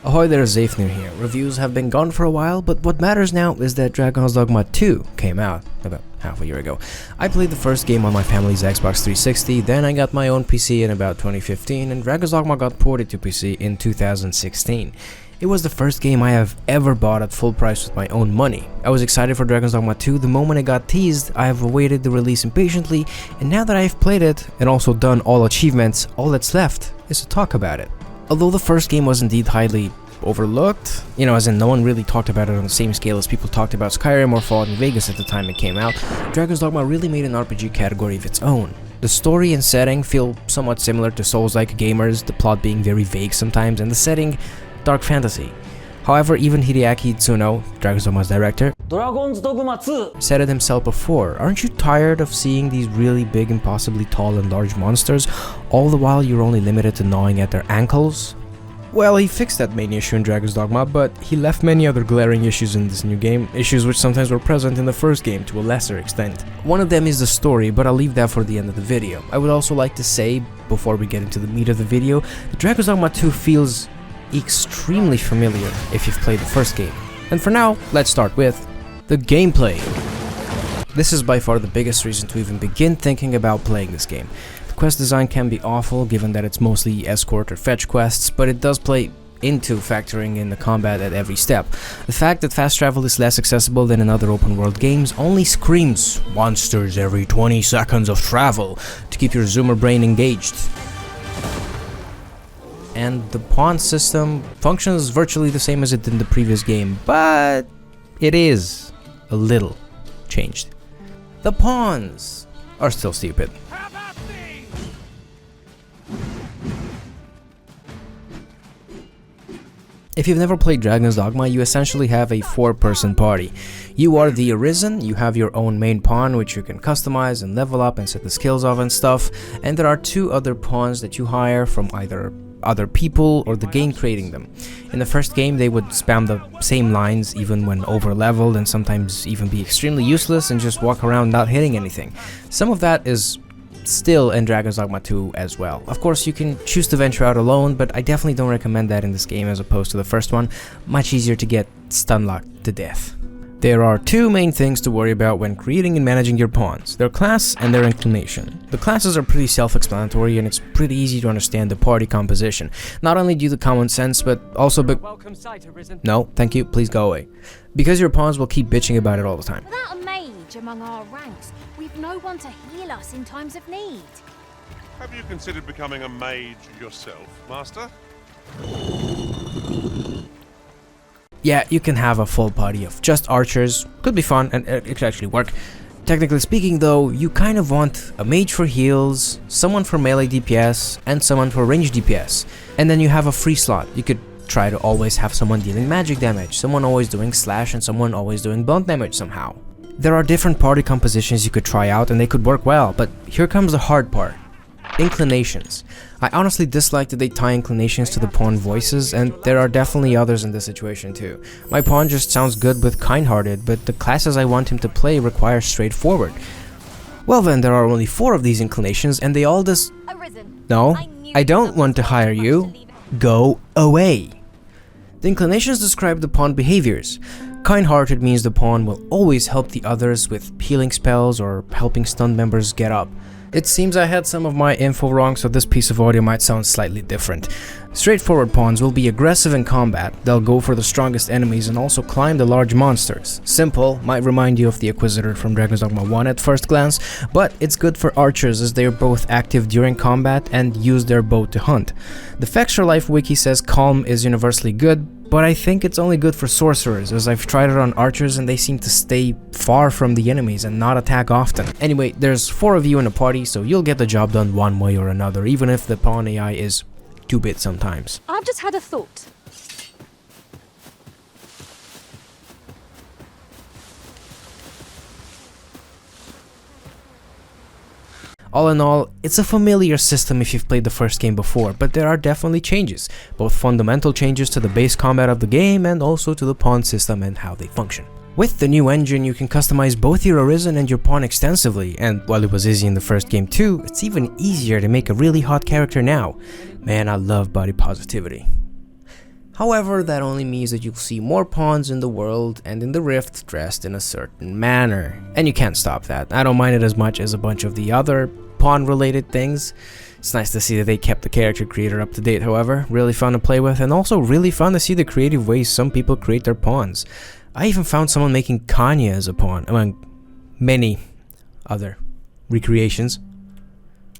Ahoy there, Zaefnyr here. Reviews have been gone for a while, but what matters now is that Dragon's Dogma 2 came out about half a year ago. I played the first game on my family's Xbox 360, then I got my own PC in about 2015, and Dragon's Dogma got ported to PC in 2016. It was the first game I have ever bought at full price with my own money. I was excited for Dragon's Dogma 2 the moment it got teased. I have awaited the release impatiently, and now that I have played it and also done all achievements, all that's left is to talk about it. Although the first game was indeed highly overlooked, as in no one really talked about it on the same scale as people talked about Skyrim or Fallout New Vegas at the time it came out, Dragon's Dogma really made an RPG category of its own. The story and setting feel somewhat similar to Souls-like gamers, the plot being very vague sometimes, and the setting dark fantasy. However, even Hideaki Itsuno, Dragon's Dogma's director, said it himself before, aren't you tired of seeing these really big, impossibly tall and large monsters, all the while you're only limited to gnawing at their ankles? Well, he fixed that main issue in Dragon's Dogma, but he left many other glaring issues in this new game, issues which sometimes were present in the first game to a lesser extent. One of them is the story, but I'll leave that for the end of the video. I would also like to say, before we get into the meat of the video, that Dragon's Dogma 2 feels extremely familiar if you've played the first game. And for now, let's start with the gameplay. This is by far the biggest reason to even begin thinking about playing this game. The quest design can be awful given that it's mostly escort or fetch quests, but it does play into factoring in the combat at every step. The fact that fast travel is less accessible than in other open world games only screams monsters every 20 seconds of travel to keep your zoomer brain engaged. And the pawn system functions virtually the same as it did in the previous game, but it is a little changed. The pawns are still stupid. If you've never played Dragon's Dogma, you essentially have a 4-person party. You are the Arisen, you have your own main pawn which you can customize and level up and set the skills of and stuff, and there are 2 other pawns that you hire from either other people or the game creating them. In the first game they would spam the same lines even when over leveled and sometimes even be extremely useless and just walk around not hitting anything. Some of that is still in Dragon's Dogma 2 as well. Of course you can choose to venture out alone, but I definitely don't recommend that in this game as opposed to the first one. Much easier to get stun-locked to death. There are 2 main things to worry about when creating and managing your pawns, their class and their inclination. The classes are pretty self-explanatory and it's pretty easy to understand the party composition, not only due to common sense but also No, thank you, please go away. Because your pawns will keep bitching about it all the time. Without a mage among our ranks, we've no one to heal us in times of need. Have you considered becoming a mage yourself, Master? Yeah, you can have a full party of just archers, could be fun and it could actually work. Technically speaking though, you kind of want a mage for heals, someone for melee DPS, and someone for range DPS. And then you have a free slot. You could try to always have someone dealing magic damage, someone always doing slash, and someone always doing blunt damage somehow. There are different party compositions you could try out and they could work well, but here comes the hard part. Inclinations. I honestly dislike that they tie inclinations to the pawn voices, and there are definitely others in this situation too. My pawn just sounds good with kind-hearted, but the classes I want him to play require straightforward. Well then, there are only 4 of these inclinations and they all No, I don't want to hire you. Go away. The inclinations describe the pawn behaviors. Kind-hearted means the pawn will always help the others with healing spells or helping stunned members get up. It seems I had some of my info wrong, so this piece of audio might sound slightly different. Straightforward pawns will be aggressive in combat, they'll go for the strongest enemies and also climb the large monsters. Simple, might remind you of the Inquisitor from Dragon's Dogma 1 at first glance, but it's good for archers as they are both active during combat and use their bow to hunt. The Fexture Life wiki says calm is universally good, but I think it's only good for sorcerers, as I've tried it on archers and they seem to stay far from the enemies and not attack often. Anyway, there's 4 of you in a party, so you'll get the job done one way or another, even if the pawn AI is 2-bit sometimes. I've just had a thought. All in all, it's a familiar system if you've played the first game before, but there are definitely changes, both fundamental changes to the base combat of the game and also to the pawn system and how they function. With the new engine, you can customize both your Arisen and your pawn extensively, and while it was easy in the first game too, it's even easier to make a really hot character now. Man, I love body positivity. However, that only means that you'll see more pawns in the world and in the Rift dressed in a certain manner. And you can't stop that. I don't mind it as much as a bunch of the other pawn-related things. It's nice to see that they kept the character creator up to date, however. Really fun to play with, and also really fun to see the creative ways some people create their pawns. I even found someone making Kanya as a pawn, among many other recreations.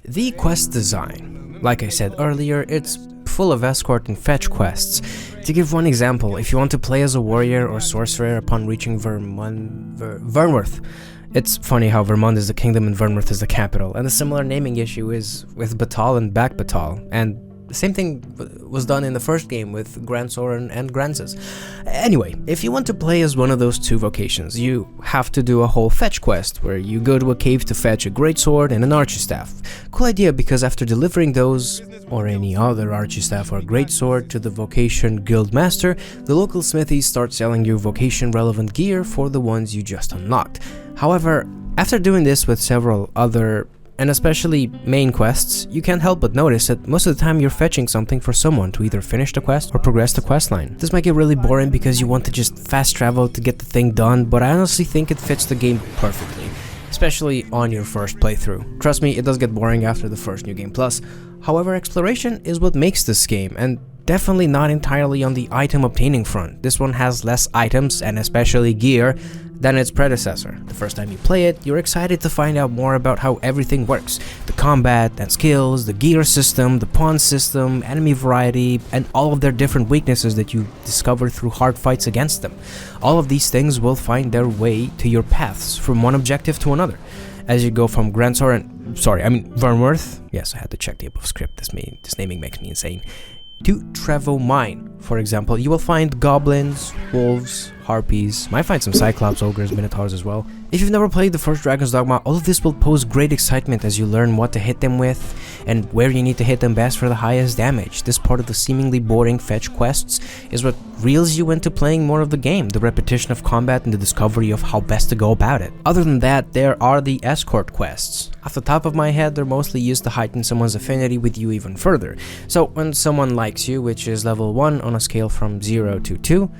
The quest design. Like I said earlier, it's full of escort and fetch quests. To give one example, if you want to play as a warrior or sorcerer upon reaching Vernworth. It's funny how Vermont is the kingdom and Vernworth is the capital, and a similar naming issue is with Batal and Back Batal, and the same thing was done in the first game with Gran Soren and Granses. Anyway, if you want to play as one of those two vocations, you have to do a whole fetch quest, where you go to a cave to fetch a greatsword and an archer staff. Cool idea, because after delivering those, or any other archer staff or greatsword to the vocation guild master, the local smithies start selling you vocation relevant gear for the ones you just unlocked. However, after doing this with several other and especially main quests, you can't help but notice that most of the time you're fetching something for someone to either finish the quest or progress the questline. This might get really boring because you want to just fast travel to get the thing done, but I honestly think it fits the game perfectly, especially on your first playthrough. Trust me, it does get boring after the first New Game Plus. However, exploration is what makes this game, and definitely not entirely on the item obtaining front. This one has less items, and especially gear, than its predecessor. The first time you play it, you're excited to find out more about how everything works. The combat and skills, the gear system, the pawn system, enemy variety, and all of their different weaknesses that you discover through hard fights against them. All of these things will find their way to your paths from one objective to another. As you go from Vernworth, yes, I had to check the above script, this naming makes me insane, to Trevo Mine. For example, you will find goblins, wolves, harpies, might find some cyclops, ogres, minotaurs as well. If you've never played the first Dragon's Dogma, all of this will pose great excitement as you learn what to hit them with and where you need to hit them best for the highest damage. This part of the seemingly boring fetch quests is what reels you into playing more of the game, the repetition of combat and the discovery of how best to go about it. Other than that, there are the escort quests. Off the top of my head, they're mostly used to heighten someone's affinity with you even further. So when someone likes you, which is level 1 on a scale from 0 to 2,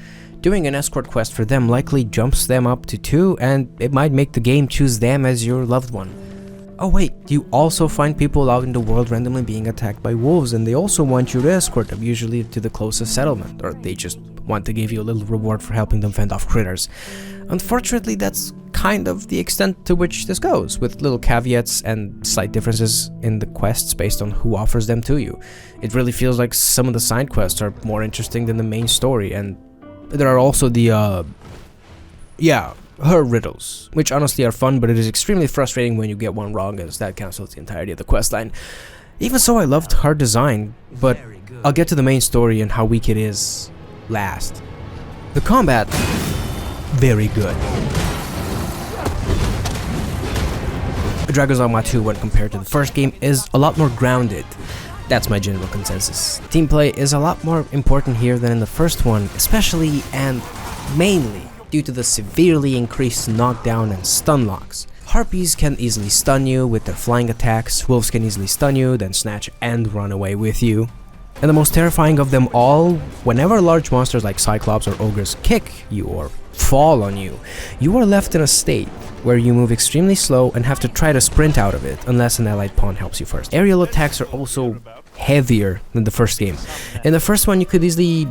doing an escort quest for them likely jumps them up to 2, and it might make the game choose them as your loved one. Oh wait, you also find people out in the world randomly being attacked by wolves, and they also want you to escort them, usually to the closest settlement, or they just want to give you a little reward for helping them fend off critters. Unfortunately, that's kind of the extent to which this goes, with little caveats and slight differences in the quests based on who offers them to you. It really feels like some of the side quests are more interesting than the main story, and there are also the, her riddles, which honestly are fun, but it is extremely frustrating when you get one wrong, as that cancels the entirety of the questline. Even so, I loved her design, but I'll get to the main story and how weak it is last. The combat, very good. Dragon's Dogma 2, when compared to the first game, is a lot more grounded. That's my general consensus. Team play is a lot more important here than in the first one, especially and mainly due to the severely increased knockdown and stun locks. Harpies can easily stun you with their flying attacks, wolves can easily stun you, then snatch and run away with you. And the most terrifying of them all, whenever large monsters like Cyclops or Ogres kick you or fall on you, you are left in a state where you move extremely slow and have to try to sprint out of it, unless an allied pawn helps you first. Aerial attacks are also heavier than the first game. In the first one, you could easily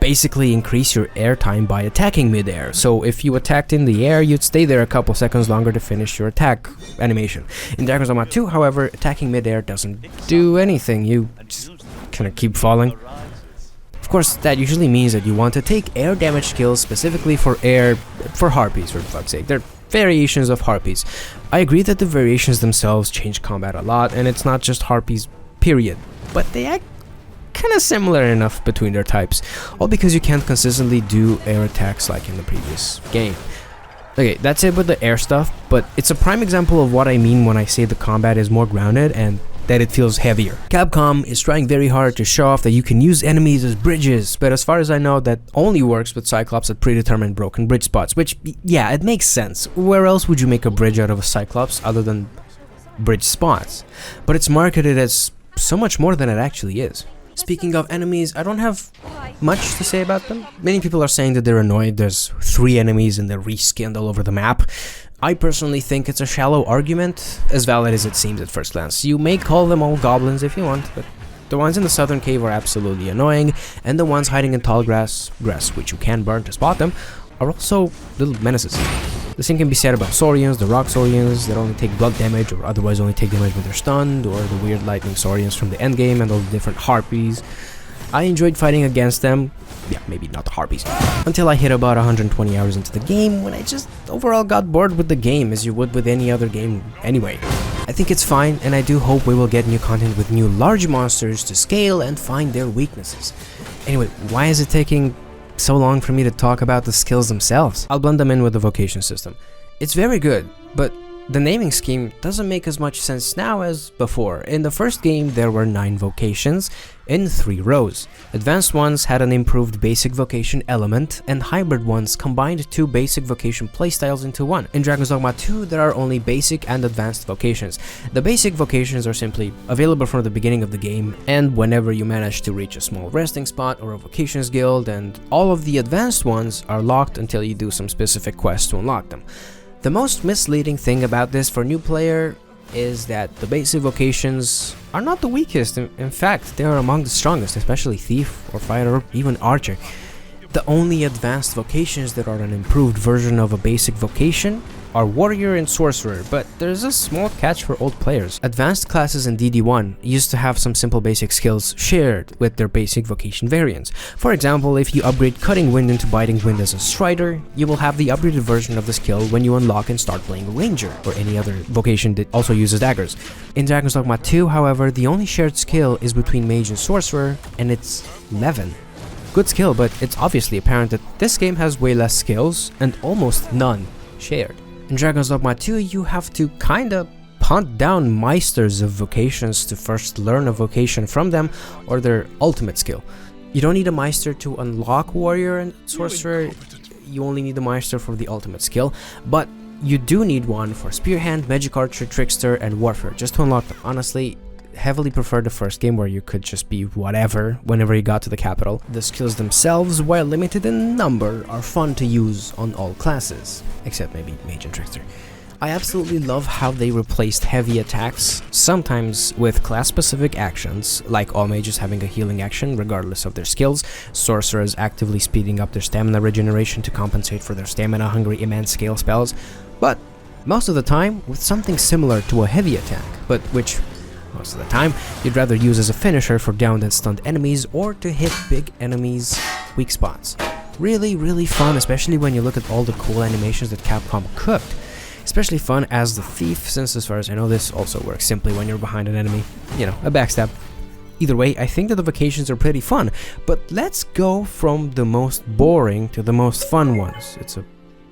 basically increase your air time by attacking mid-air. So if you attacked in the air, you'd stay there a couple seconds longer to finish your attack animation. In Dragon's Dogma 2, however, attacking mid-air doesn't do anything. You just kind of keep falling. Of course, that usually means that you want to take air damage skills specifically for harpies, for fuck's sake. They're variations of harpies. I agree that the variations themselves change combat a lot, and it's not just harpies, period. But they act kind of similar enough between their types, all because you can't consistently do air attacks like in the previous game. Okay, that's it with the air stuff, but it's a prime example of what I mean when I say the combat is more grounded and that it feels heavier. Capcom is trying very hard to show off that you can use enemies as bridges, but as far as I know, that only works with Cyclops at predetermined broken bridge spots, which, yeah, it makes sense. Where else would you make a bridge out of a Cyclops other than bridge spots? But it's marketed as so much more than it actually is. Speaking of enemies, I don't have much to say about them. Many people are saying that they're annoyed. There's 3 enemies and they're reskinned all over the map. I personally think it's a shallow argument, as valid as it seems at first glance. You may call them all goblins if you want, but the ones in the southern cave are absolutely annoying, and the ones hiding in tall grass, which you can burn to spot them, are also little menaces. The same can be said about Saurians, the rock Saurians that only take blood damage or otherwise only take damage when they're stunned, or the weird lightning Saurians from the endgame and all the different harpies. I enjoyed fighting against them, yeah, maybe not the harpies, until I hit about 120 hours into the game, when I just overall got bored with the game, as you would with any other game anyway. I think it's fine, and I do hope we will get new content with new large monsters to scale and find their weaknesses. Anyway, why is it taking so long for me to talk about the skills themselves? I'll blend them in with the vocation system. It's very good, but the naming scheme doesn't make as much sense now as before. In the first game, there were 9 vocations in 3 rows. Advanced ones had an improved basic vocation element, and hybrid ones combined 2 basic vocation playstyles into one. In Dragon's Dogma 2, there are only basic and advanced vocations. The basic vocations are simply available from the beginning of the game, and whenever you manage to reach a small resting spot or a vocations guild, and all of the advanced ones are locked until you do some specific quests to unlock them. The most misleading thing about this for new player is that the basic vocations are not the weakest. In fact, they are among the strongest, especially Thief or Fighter or even Archer. The only advanced vocations that are an improved version of a basic vocation are Warrior and Sorcerer, but there's a small catch for old players. Advanced classes in DD1 used to have some simple basic skills shared with their basic vocation variants. For example, if you upgrade Cutting Wind into Biting Wind as a Strider, you will have the upgraded version of the skill when you unlock and start playing Ranger, or any other vocation that also uses daggers. In Dragon's Dogma 2, however, the only shared skill is between Mage and Sorcerer, and it's Levin. Good skill, but it's obviously apparent that this game has way less skills, and almost none shared. In Dragon's Dogma 2, you have to kinda hunt down meisters of vocations to first learn a vocation from them or their ultimate skill. You don't need a meister to unlock Warrior and Sorcerer, you only need a meister for the ultimate skill, but you do need one for Spearhand, Magic Archer, Trickster, and Warfare, just to unlock them. Honestly, heavily prefer the first game where you could just be whatever whenever you got to the capital. The skills themselves, while limited in number, are fun to use on all classes, except maybe Mage and Trickster. I absolutely love how they replaced heavy attacks, sometimes with class-specific actions, like all mages having a healing action regardless of their skills, sorcerers actively speeding up their stamina regeneration to compensate for their stamina-hungry immense scale spells, but most of the time with something similar to a heavy attack, but which most of the time you'd rather use as a finisher for downed and stunned enemies or to hit big enemies' weak spots. Really fun, especially when you look at all the cool animations that Capcom cooked. Especially fun as the Thief, since as far as I know this also works simply when you're behind an enemy. You know, a backstab. Either way, I think that the vocations are pretty fun, but let's go from the most boring to the most fun ones. It's a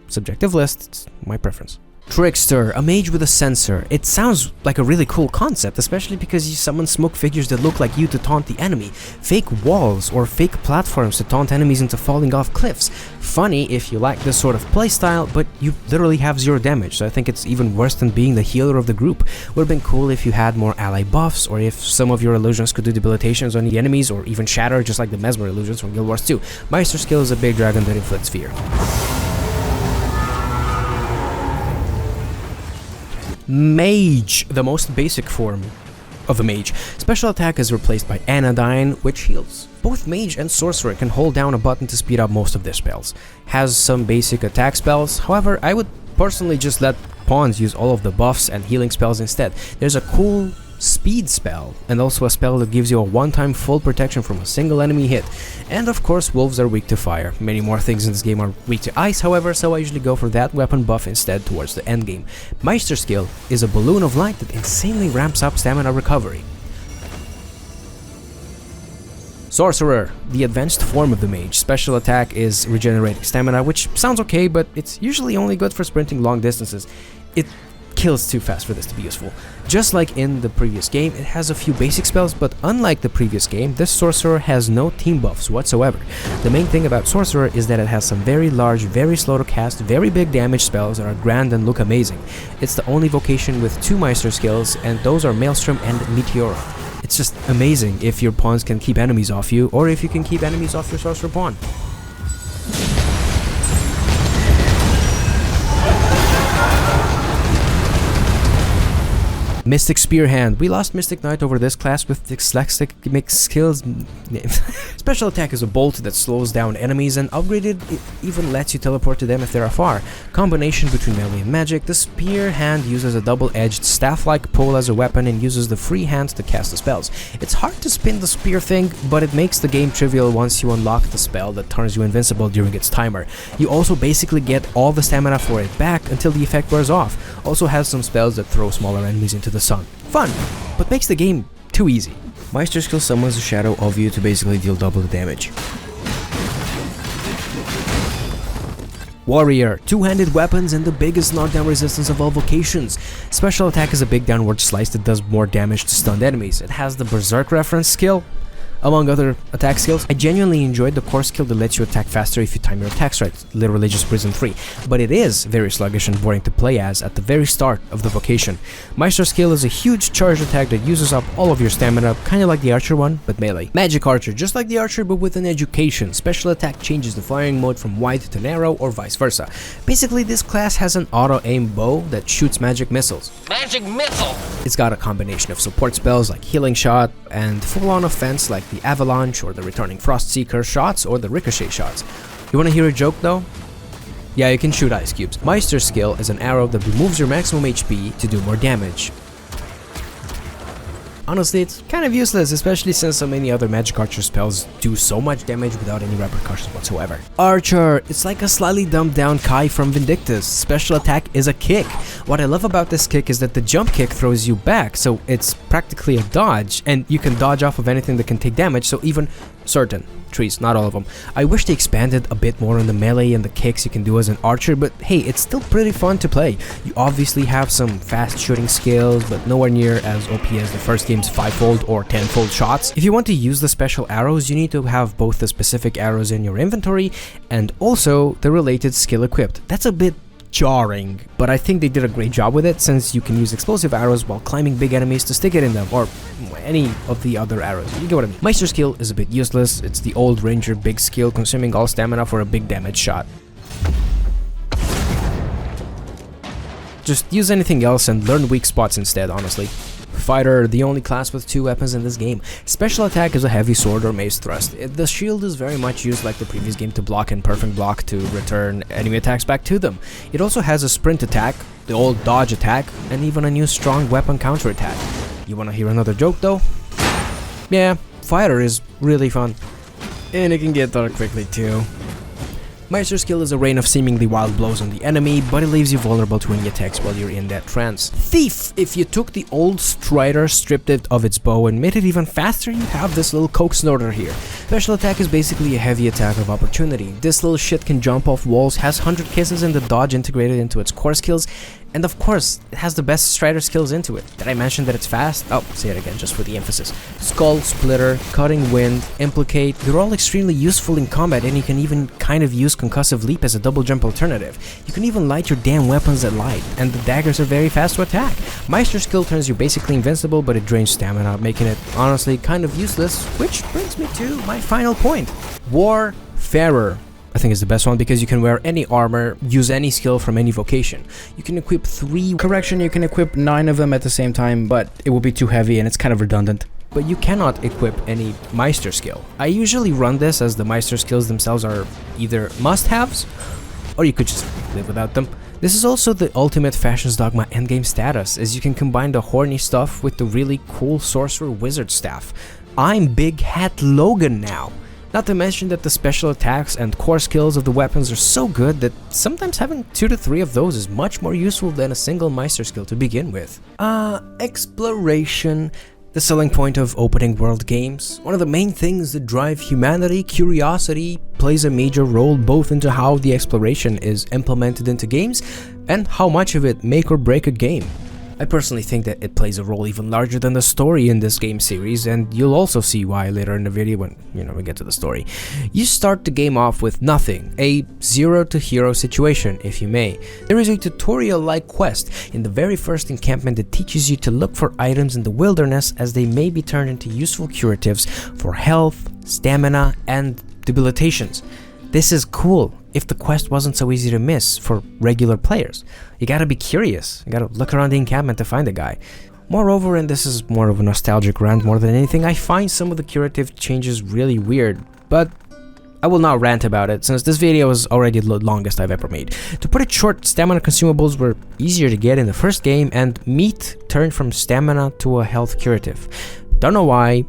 subjective list, it's my preference. Trickster, a mage with a sensor. It sounds like a really cool concept, especially because you summon smoke figures that look like you to taunt the enemy, fake walls or fake platforms to taunt enemies into falling off cliffs. Funny if you like this sort of playstyle, but you literally have 0 damage, so I think it's even worse than being the healer of the group. Would've been cool if you had more ally buffs, or if some of your illusions could do debilitations on the enemies, or even shatter, just like the Mesmer illusions from Guild Wars 2. Meister skill is a big dragon that inflicts fear. Mage, the most basic form of a mage. Special attack is replaced by Anodyne, which heals. Both mage and sorcerer can hold down a button to speed up most of their spells. Has some basic attack spells, however, I would personally just let pawns use all of the buffs and healing spells instead. There's a cool speed spell, and also a spell that gives you a one-time full protection from a single enemy hit. And of course, wolves are weak to fire. Many more things in this game are weak to ice, however, so I usually go for that weapon buff instead towards the endgame. Meister skill is a balloon of light that insanely ramps up stamina recovery. Sorcerer, the advanced form of the mage. Special attack is regenerating stamina, which sounds okay, but it's usually only good for sprinting long distances. It kills too fast for this to be useful. Just like in the previous game, it has a few basic spells, but unlike the previous game, this sorcerer has no team buffs whatsoever. The main thing about sorcerer is that it has some very large, very slow to cast, very big damage spells that are grand and look amazing. It's the only vocation with 2 Meister skills, and those are Maelstrom and Meteora. It's just amazing if your pawns can keep enemies off you, or if you can keep enemies off your sorcerer pawn. Mystic Spearhand. We lost Mystic Knight over this class with dyslexic mixed skills. Special attack is a bolt that slows down enemies, and upgraded it even lets you teleport to them if they're afar. Combination between melee and magic, the Spearhand uses a double-edged staff-like pole as a weapon and uses the free hand to cast the spells. It's hard to spin the spear thing, but it makes the game trivial once you unlock the spell that turns you invincible during its timer. You also basically get all the stamina for it back until the effect wears off. Also has some spells that throw smaller enemies into the sun. Fun, but makes the game too easy. Meister skill summons a shadow of you to basically deal double the damage. Warrior, two-handed weapons and the biggest knockdown resistance of all vocations. Special attack is a big downward slice that does more damage to stunned enemies. It has the Berserk reference skill, among other attack skills. I genuinely enjoyed the core skill that lets you attack faster if you time your attacks right, literally just Prism 3, but it is very sluggish and boring to play as at the very start of the vocation. Meister skill is a huge charge attack that uses up all of your stamina, kinda like the Archer one, but melee. Magic Archer, just like the Archer but with an education. Special attack changes the firing mode from wide to narrow or vice versa. Basically, this class has an auto-aim bow that shoots magic missiles. Magic missile! It's got a combination of support spells like Healing Shot and full-on offense like the Avalanche or the Returning Frostseeker shots or the Ricochet shots. You wanna hear a joke though? Yeah, you can shoot ice cubes. Meister skill is an arrow that removes your maximum HP to do more damage. Honestly, it's kind of useless, especially since so many other Magic Archer spells do so much damage without any repercussions whatsoever. Archer, it's like a slightly dumbed down Kai from Vindictus. Special attack is a kick. What I love about this kick is that the jump kick throws you back, so it's practically a dodge, and you can dodge off of anything that can take damage, so even certain trees, not all of them. I wish they expanded a bit more on the melee and the kicks you can do as an archer, but hey, it's still pretty fun to play. You obviously have some fast shooting skills, but nowhere near as OP as the first game's 5-fold or 10-fold shots. If you want to use the special arrows, you need to have both the specific arrows in your inventory and also the related skill equipped. That's a bit jarring, but I think they did a great job with it, since you can use explosive arrows while climbing big enemies to stick it in them, or any of the other arrows. You get what I mean. Meister skill is a bit useless. It's the old ranger big skill, consuming all stamina for a big damage shot. Just use anything else and learn weak spots instead, honestly. Fighter, the only class with 2 weapons in this game. Special attack is a heavy sword or mace thrust. The shield is very much used like the previous game to block and perfect block to return enemy attacks back to them. It also has a sprint attack, the old dodge attack, and even a new strong weapon counter attack. You wanna hear another joke though? Yeah, Fighter is really fun. And it can get dark quickly too. Meister skill is a rain of seemingly wild blows on the enemy, but it leaves you vulnerable to any attacks while you're in that trance. Thief! If you took the old Strider, stripped it of its bow, and made it even faster, you have this little coke snorter here. Special attack is basically a heavy attack of opportunity. This little shit can jump off walls, has 100 kisses and the dodge integrated into its core skills, and of course, it has the best Strider skills into it. Did I mention that it's fast? Oh, say it again, just for the emphasis. Skull, Splitter, Cutting Wind, Implicate, they're all extremely useful in combat, and you can even kind of use Concussive Leap as a double jump alternative. You can even light your damn weapons at light, and the daggers are very fast to attack. Meister skill turns you basically invincible, but it drains stamina, making it honestly kind of useless, which brings me to my final point. Warfarer. I think is the best one because you can wear any armor, use any skill from any vocation. You can equip 3, correction, you can equip 9 of them at the same time, but it will be too heavy and it's kind of redundant. But you cannot equip any Meister skill. I usually run this as the Meister skills themselves are either must-haves, or you could just live without them. This is also the ultimate Fashions Dogma endgame status, as you can combine the horny stuff with the really cool Sorcerer Wizard staff. I'm Big Hat Logan now. Not to mention that the special attacks and core skills of the weapons are so good that sometimes having 2 to 3 of those is much more useful than a single Meister skill to begin with. Exploration. The selling point of opening world games. One of the main things that drive humanity, curiosity, plays a major role both into how the exploration is implemented into games and how much of it make or break a game. I personally think that it plays a role even larger than the story in this game series, and you'll also see why later in the video when, we get to the story. You start the game off with nothing, a zero to hero situation, if you may. There is a tutorial-like quest in the very first encampment that teaches you to look for items in the wilderness, as they may be turned into useful curatives for health, stamina, and debilitations. This is cool if the quest wasn't so easy to miss for regular players. You gotta be curious, you gotta look around the encampment to find the guy. Moreover, and this is more of a nostalgic rant more than anything, I find some of the curative changes really weird, but I will not rant about it since this video is already the longest I've ever made. To put it short, stamina consumables were easier to get in the first game, and meat turned from stamina to a health curative. Don't know why.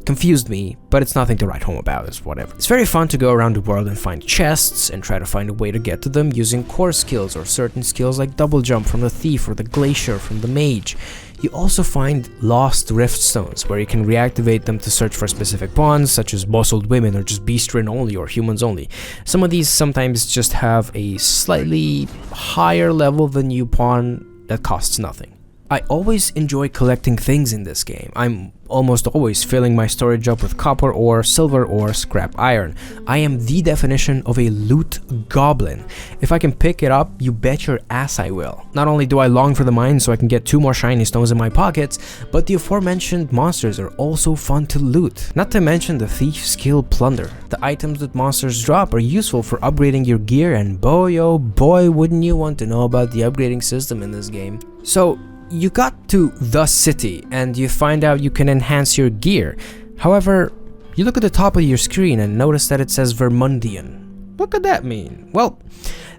Confused me, but it's nothing to write home about, it's whatever. It's very fun to go around the world and find chests and try to find a way to get to them using core skills or certain skills like double jump from the thief or the glacier from the mage. You also find lost rift stones where you can reactivate them to search for specific pawns such as muscled women or just beastren only or humans only. Some of these sometimes just have a slightly higher level than you pawn that costs nothing. I always enjoy collecting things in this game. I'm almost always filling my storage up with copper ore, silver ore, scrap iron. I am the definition of a loot goblin. If I can pick it up, you bet your ass I will. Not only do I long for the mine so I can get 2 more shiny stones in my pockets, but the aforementioned monsters are also fun to loot. Not to mention the thief skill plunder. The items that monsters drop are useful for upgrading your gear, and boy oh boy wouldn't you want to know about the upgrading system in this game. So, you got to the city and you find out you can enhance your gear. However, you look at the top of your screen and notice that it says Vermundian. What could that mean? Well,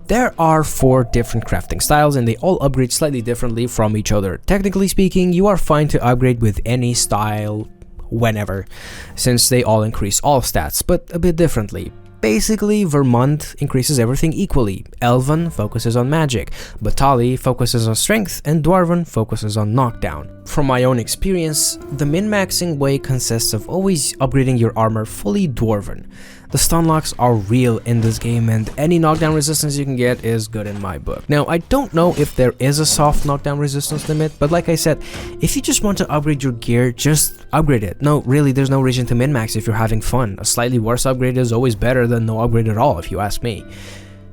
there are 4 different crafting styles and they all upgrade slightly differently from each other. Technically speaking, you are fine to upgrade with any style whenever, since they all increase all stats, but a bit differently. Basically, Vermund increases everything equally. Elven focuses on magic, Batali focuses on strength, and Dwarven focuses on knockdown. From my own experience, the min-maxing way consists of always upgrading your armor fully Dwarven. The stun locks are real in this game, and any knockdown resistance you can get is good in my book. Now, I don't know if there is a soft knockdown resistance limit, but like I said, if you just want to upgrade your gear, just upgrade it. No, really, there's no reason to min-max if you're having fun. A slightly worse upgrade is always better than no upgrade at all, if you ask me.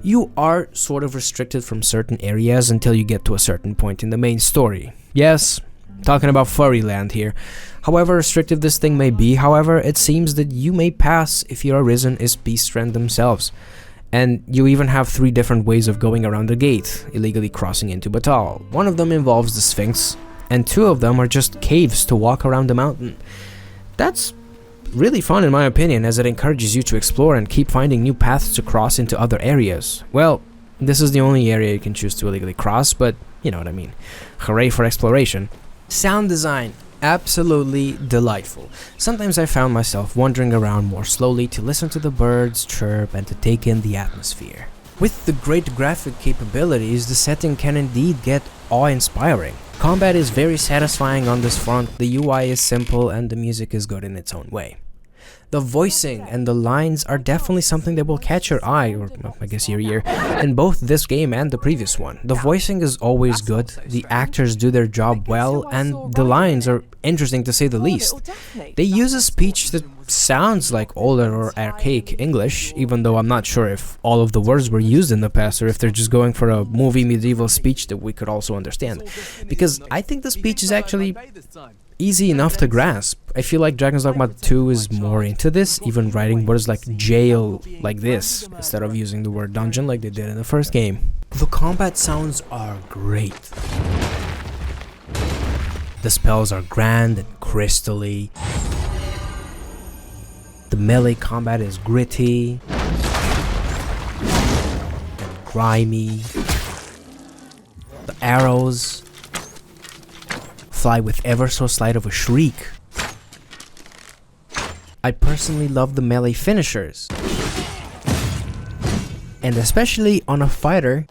You are sort of restricted from certain areas until you get to a certain point in the main story. Yes, talking about furry land here. However restrictive this thing may be, however, it seems that you may pass if your arisen is beastren themselves. And you even have 3 different ways of going around the gate, illegally crossing into Batal. One of them involves the Sphinx, and 2 of them are just caves to walk around the mountain. That's really fun in my opinion, as it encourages you to explore and keep finding new paths to cross into other areas. Well, this is the only area you can choose to illegally cross, but you know what I mean. Hooray for exploration. Sound design. Absolutely delightful. Sometimes I found myself wandering around more slowly to listen to the birds chirp and to take in the atmosphere. With the great graphic capabilities, the setting can indeed get awe-inspiring. Combat is very satisfying on this front, the UI is simple, and the music is good in its own way. The voicing and the lines are definitely something that will catch your eye, or well, I guess your ear, in both this game and the previous one. The voicing is always good, the actors do their job well, and the lines are interesting to say the least. They use a speech that sounds like older or archaic English, even though I'm not sure if all of the words were used in the past or if they're just going for a movie medieval speech that we could also understand. Because I think the speech is actually easy enough to grasp. I feel like Dragon's Dogma 2 is more into this, even writing words like jail like this, instead of using the word dungeon like they did in the first game. The combat sounds are great. The spells are grand and crystally. The melee combat is gritty and grimy. The arrows fly with ever so slight of a shriek. I personally love the melee finishers, and especially on a fighter,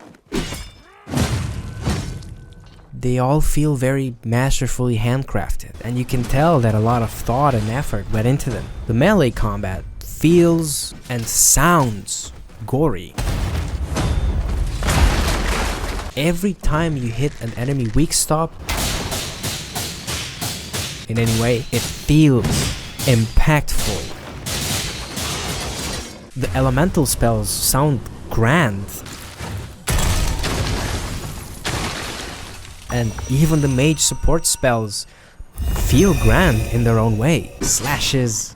they all feel very masterfully handcrafted, and you can tell that a lot of thought and effort went into them. The melee combat feels and sounds gory. Every time you hit an enemy weak stop in any way. It feels impactful. The elemental spells sound grand. And even the mage support spells feel grand in their own way. Slashes,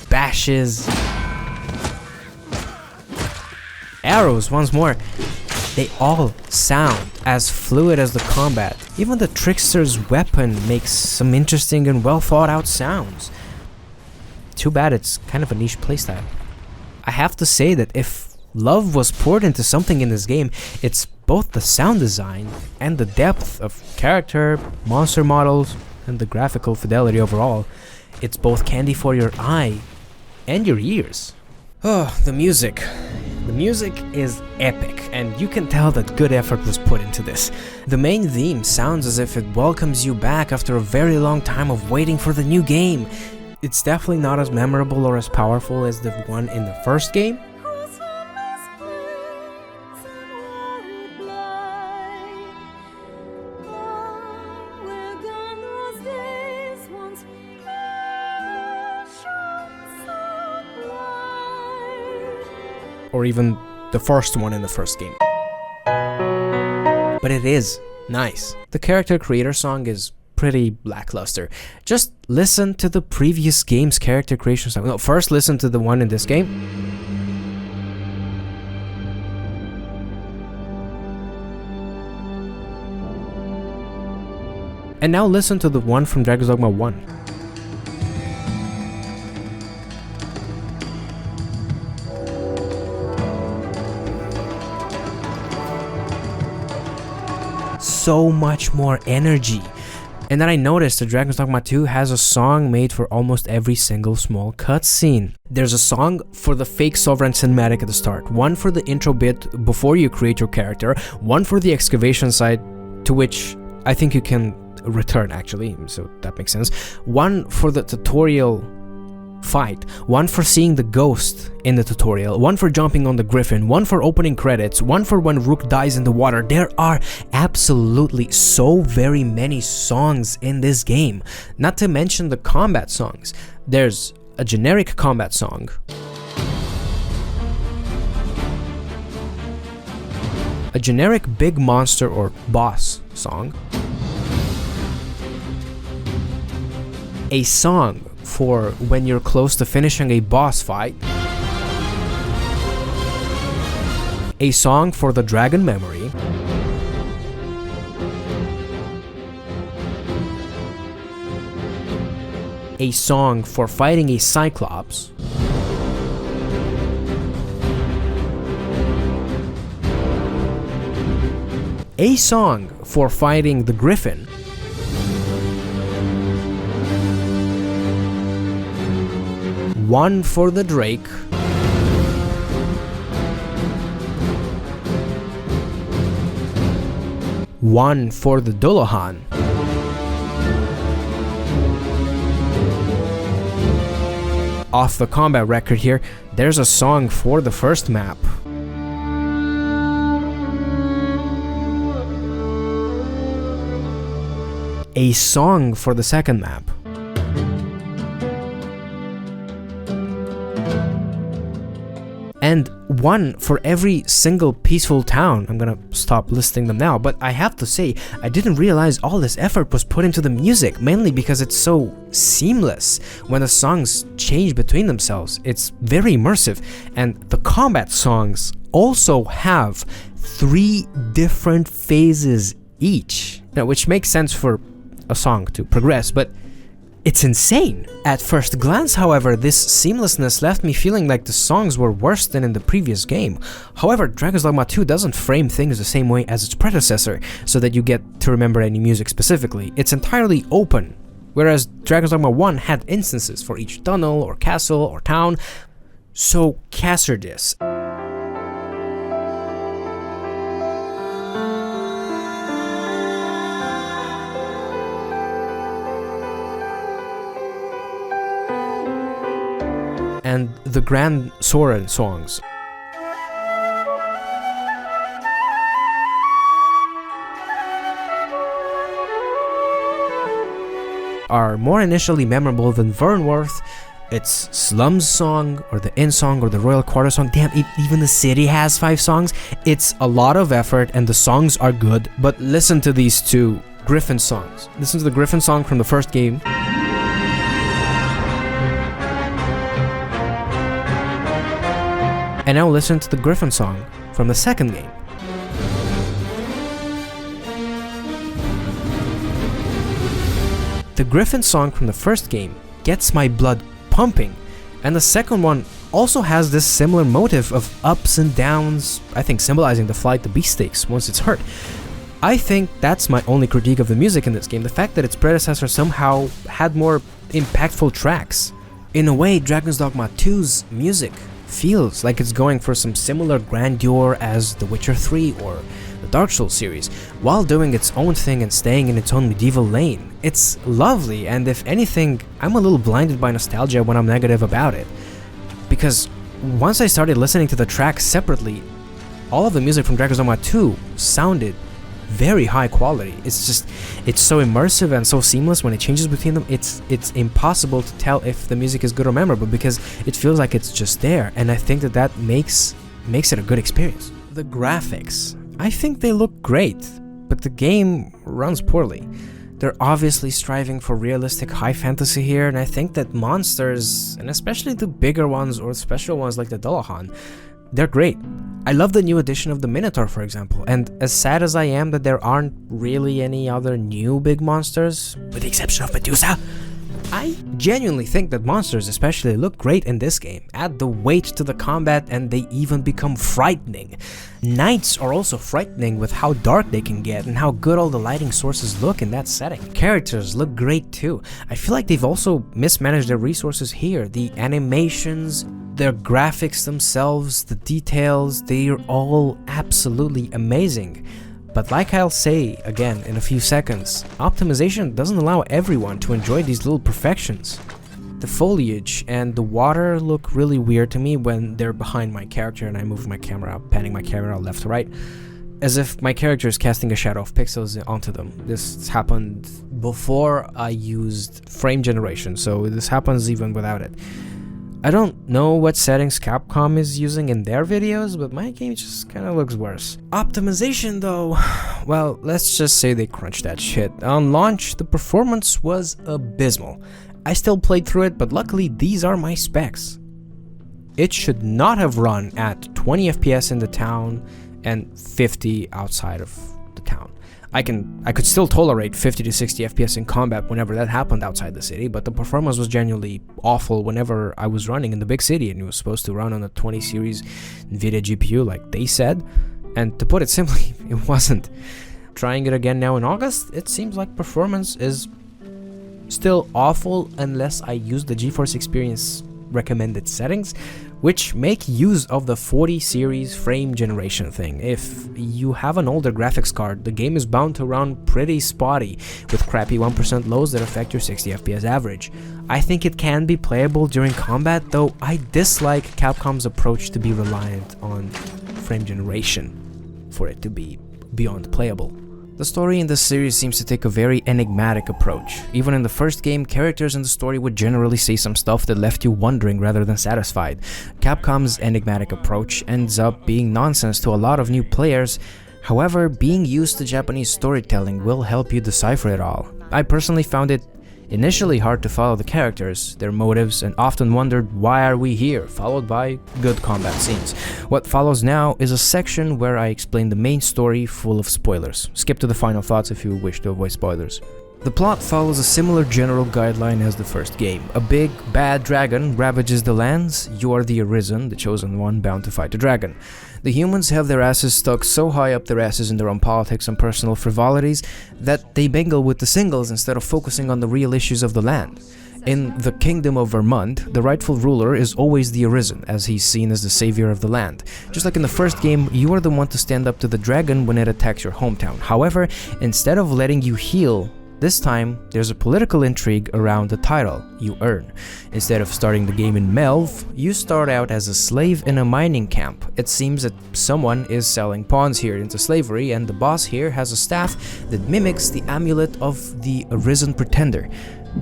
bashes, arrows, once more. They all sound as fluid as the combat. Even the trickster's weapon makes some interesting and well thought out sounds. Too bad it's kind of a niche playstyle. I have to say that if love was poured into something in this game, it's both the sound design and the depth of character, monster models, and the graphical fidelity overall. It's both candy for your eye and your ears. Oh, the music. The music is epic, and you can tell that good effort was put into this. The main theme sounds as if it welcomes you back after a very long time of waiting for the new game. It's definitely not as memorable or as powerful as the one in the first game. Or even the first one in the first game. But it is nice. The character creator song is pretty lackluster. Just listen to the previous game's character creation song. No, first listen to the one in this game. And now listen to the one from Dragon's Dogma 1. So much more energy. And then I noticed that Dragon's Dogma 2 has a song made for almost every single small cutscene. There's a song for the fake sovereign cinematic at the start, one for the intro bit before you create your character, one for the excavation site, to which I think you can return actually, so that makes sense, one for the tutorial fight, one for seeing the ghost in the tutorial, one for jumping on the griffin, one for opening credits, one for when Rook dies in the water. There are absolutely so very many songs in this game, not to mention the combat songs. There's a generic combat song, a generic big monster or boss song, a song for when you're close to finishing a boss fight, a song for the dragon memory, a song for fighting a cyclops, a song for fighting the griffin, one for the drake, one for the Dullahan, off the combat record here, there's a song for the first map, a song for the second map, and one for every single peaceful town. I'm gonna stop listing them now, but I have to say, I didn't realize all this effort was put into the music, mainly because it's so seamless. When the songs change between themselves, it's very immersive, and the combat songs also have 3 different phases each, now, which makes sense for a song to progress, but it's insane. At first glance, however, this seamlessness left me feeling like the songs were worse than in the previous game. However, Dragon's Dogma 2 doesn't frame things the same way as its predecessor, so that you get to remember any music specifically. It's entirely open, whereas Dragon's Dogma 1 had instances for each tunnel, or castle, or town. So, Cassardis. And the Grand Soren songs. are more initially memorable than Vernworth, its Slums song, or the Inn song, or the Royal Quarter song. Damn, even the city has 5 songs. It's a lot of effort, and the songs are good, but listen to these 2 Griffin songs. Listen to the Griffin song from the first game. And now listen to the Griffin song from the second game. The Griffin song from the first game gets my blood pumping, and the second one also has this similar motive of ups and downs, I think symbolizing the flight the beast takes once it's hurt. I think that's my only critique of the music in this game, the fact that its predecessor somehow had more impactful tracks. In a way, Dragon's Dogma 2's music feels like it's going for some similar grandeur as The Witcher 3 or the Dark Souls series, while doing its own thing and staying in its own medieval lane. It's lovely, and if anything, I'm a little blinded by nostalgia when I'm negative about it. Because once I started listening to the tracks separately, all of the music from Dragon's Dogma 2 sounded very high quality. It's so immersive and so seamless when it changes between them. It's impossible to tell if the music is good or memorable because it feels like it's just there, and I think that makes it a good experience. The graphics, I think they look great, but the game runs poorly. They're obviously striving for realistic high fantasy here, and I think that monsters, and especially the bigger ones or special ones like the Dullahan, they're great. I love the new addition of the Minotaur, for example, and as sad as I am that there aren't really any other new big monsters, with the exception of Medusa, I genuinely think that monsters especially look great in this game, add the weight to the combat, and they even become frightening. Knights are also frightening with how dark they can get and how good all the lighting sources look in that setting. Characters look great too. I feel like they've also mismanaged their resources here. The animations, their graphics themselves, the details, they're all absolutely amazing. But like I'll say again in a few seconds, optimization doesn't allow everyone to enjoy these little perfections. The foliage and the water look really weird to me when they're behind my character and I move my camera, panning my camera left to right, as if my character is casting a shadow of pixels onto them. This happened before I used frame generation, so this happens even without it. I don't know what settings Capcom is using in their videos, but my game just kinda looks worse. Optimization though, well, let's just say they crunched that shit. On launch, the performance was abysmal. I still played through it, but luckily these are my specs. It should not have run at 20 FPS in the town and 50 outside of the town. I could still tolerate 50 to 60 FPS in combat whenever that happened outside the city, but the performance was genuinely awful whenever I was running in the big city and it was supposed to run on a 20 series NVIDIA GPU like they said, and to put it simply, it wasn't. Trying it again now in August, it seems like performance is still awful unless I use the GeForce Experience recommended settings, which make use of the 40 series frame generation thing. If you have an older graphics card, the game is bound to run pretty spotty, with crappy 1% lows that affect your 60 FPS average. I think it can be playable during combat, though I dislike Capcom's approach to be reliant on frame generation for it to be beyond playable. The story in this series seems to take a very enigmatic approach. Even in the first game, characters in the story would generally say some stuff that left you wondering rather than satisfied. Capcom's enigmatic approach ends up being nonsense to a lot of new players. However, being used to Japanese storytelling will help you decipher it all. I personally found it initially hard to follow the characters, their motives, and often wondered why are we here, followed by good combat scenes. What follows now is a section where I explain the main story full of spoilers. Skip to the final thoughts if you wish to avoid spoilers. The plot follows a similar general guideline as the first game. A big, bad dragon ravages the lands. You are the Arisen, the chosen one, bound to fight the dragon. The humans have their asses stuck so high up their asses in their own politics and personal frivolities that they mingle with the singles instead of focusing on the real issues of the land. In the Kingdom of Vermont, the rightful ruler is always the Arisen, as he's seen as the savior of the land. Just like in the first game, you are the one to stand up to the dragon when it attacks your hometown. However, instead of letting you heal, this time, there's a political intrigue around the title you earn. Instead of starting the game in Melv, you start out as a slave in a mining camp. It seems that someone is selling pawns here into slavery, and the boss here has a staff that mimics the amulet of the Arisen Pretender.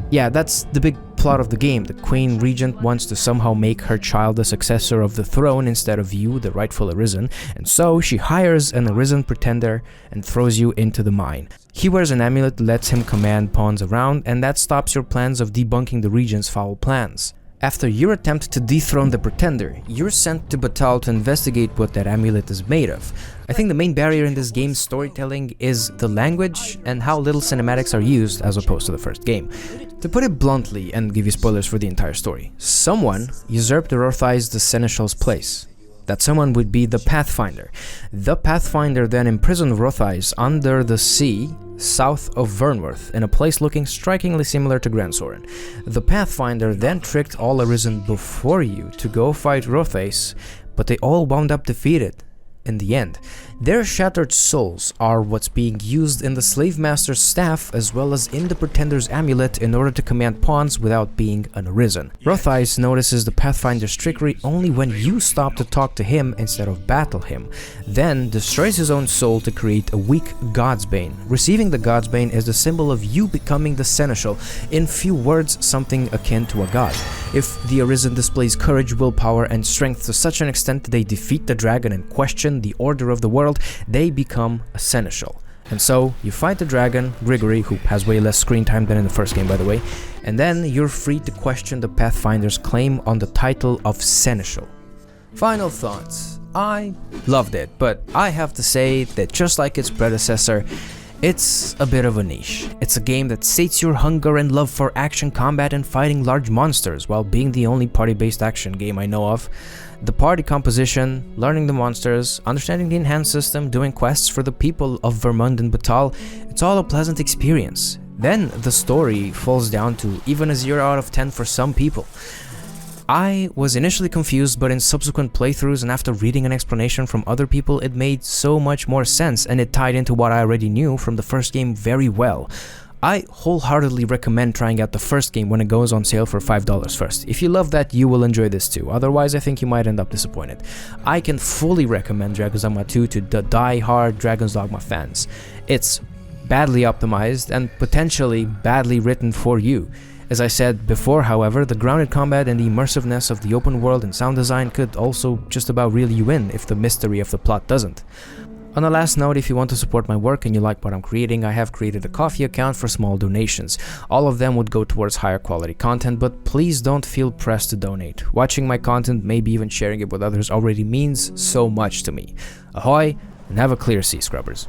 Yeah, that's the big plot of the game. The Queen Regent wants to somehow make her child the successor of the throne instead of you, the rightful Arisen, and so she hires an Arisen pretender and throws you into the mine. He wears an amulet that lets him command pawns around, and that stops your plans of debunking the Regent's foul plans. After your attempt to dethrone the pretender, you're sent to Batal to investigate what that amulet is made of. I think the main barrier in this game's storytelling is the language and how little cinematics are used as opposed to the first game. To put it bluntly, and give you spoilers for the entire story, someone usurped Rothai's the Seneschal's place. That someone would be the Pathfinder. The Pathfinder then imprisoned Rothais under the sea south of Vernworth, in a place looking strikingly similar to Gran Soren. The Pathfinder then tricked all Arisen before you to go fight Rothais, but they all wound up defeated in the end. Their shattered souls are what's being used in the Slave Master's staff as well as in the Pretender's amulet in order to command pawns without being an Arisen. Rothais notices the Pathfinder's trickery only when you stop to talk to him instead of battle him, then destroys his own soul to create a weak Godsbane. Receiving the Godsbane is the symbol of you becoming the Seneschal, in few words something akin to a god. If the Arisen displays courage, willpower, and strength to such an extent that they defeat the dragon and question the order of the world, they become a Seneschal. And so, you fight the dragon, Grigory, who has way less screen time than in the first game by the way, and then you're free to question the Pathfinder's claim on the title of Seneschal. Final thoughts. I loved it, but I have to say that just like its predecessor, it's a bit of a niche. It's a game that sates your hunger and love for action combat and fighting large monsters, while being the only party-based action game I know of. The party composition, learning the monsters, understanding the enhanced system, doing quests for the people of Vermund and Batal, it's all a pleasant experience. Then the story falls down to even a 0 out of 10 for some people. I was initially confused, but in subsequent playthroughs and after reading an explanation from other people, it made so much more sense and it tied into what I already knew from the first game very well. I wholeheartedly recommend trying out the first game when it goes on sale for $5 first. If you love that, you will enjoy this too, otherwise I think you might end up disappointed. I can fully recommend Dragon's Dogma 2 to the die-hard Dragon's Dogma fans. It's badly optimized and potentially badly written for you. As I said before, however, the grounded combat and the immersiveness of the open world and sound design could also just about reel you in if the mystery of the plot doesn't. On a last note, if you want to support my work and you like what I'm creating, I have created a Ko-fi account for small donations. All of them would go towards higher quality content, but please don't feel pressed to donate. Watching my content, maybe even sharing it with others, already means so much to me. Ahoy, and have a clear sea, Scrubbers.